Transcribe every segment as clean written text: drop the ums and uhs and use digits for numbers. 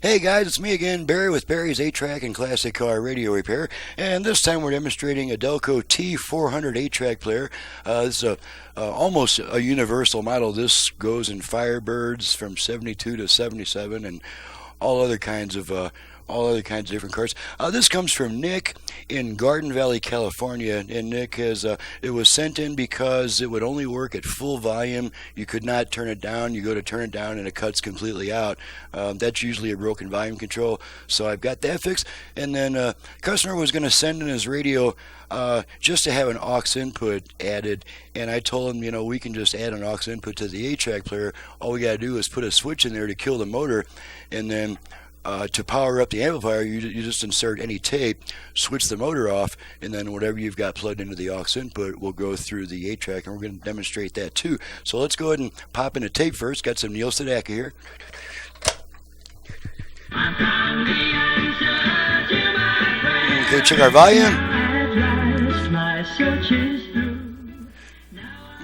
Hey guys, it's me again, Barry with Barry's 8-Track and Classic Car Radio Repair, and this time we're demonstrating a Delco T-400 8-track player. This is almost a universal model. This goes in Firebirds from 72 to 77 and all other kinds of different cars. This comes from Nick in Garden Valley, California, and Nick has it was sent in because it would only work at full volume. You could not turn it down. You go to turn it down and it cuts completely out. That's usually a broken volume control, so I've got that fixed. And then customer was going to send in his radio just to have an aux input added, and I told him, we can just add an aux input to the 8-track player. All we got to do is put a switch in there to kill the motor, and then to power up the amplifier, you just insert any tape, switch the motor off, and then whatever you've got plugged into the aux input will go through the 8-track, and we're going to demonstrate that too. So let's go ahead and pop in a tape first. Got some Neil Sedaka here. Okay, check our volume.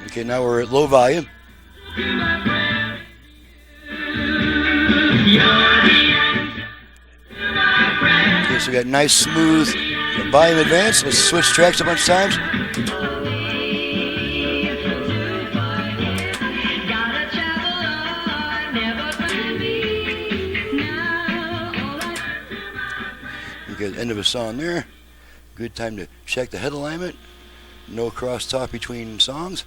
Okay, now we're at low volume. Okay, so we got nice smooth volume advance. Let's switch tracks a bunch of times. Okay, end of a song there. Good time to check the head alignment. No crosstalk between songs.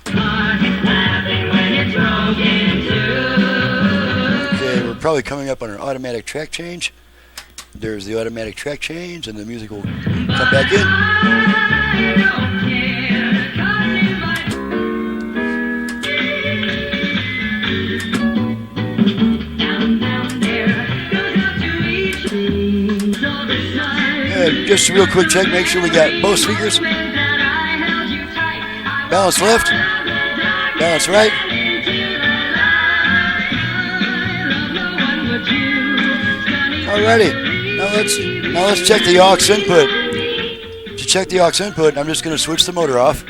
Okay, we're probably coming up on an automatic track change. There's the automatic track change, and the music will come back in. And just a real quick check, make sure we got both speakers. Balance left, balance right. Alrighty, now let's check the aux input. To check the aux input, I'm just going to switch the motor off.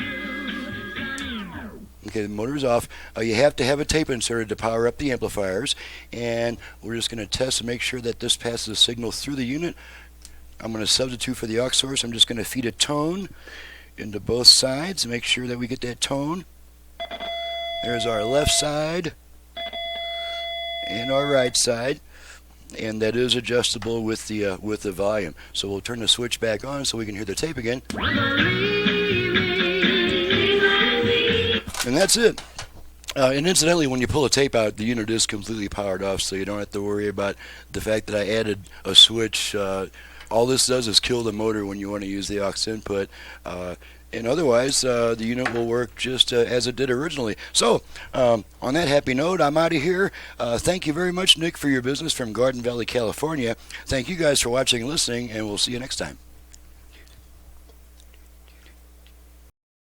Okay, the motor is off. You have to have a tape inserted to power up the amplifiers, and we're just going to test and make sure that this passes a signal through the unit. I'm going to substitute for the aux source. I'm just going to feed a tone into both sides to make sure that we get that tone. There's our left side and our right side, and that is adjustable with the volume. So we'll turn the switch back on so we can hear the tape again. And that's it. And incidentally, when you pull a tape out, the unit is completely powered off, so you don't have to worry about the fact that I added a switch. All this does is kill the motor when you want to use the aux input. And otherwise, the unit will work just as it did originally. So, on that happy note, I'm out of here. Thank you very much, Nick, for your business from Garden Valley, California. Thank you guys for watching and listening, and we'll see you next time.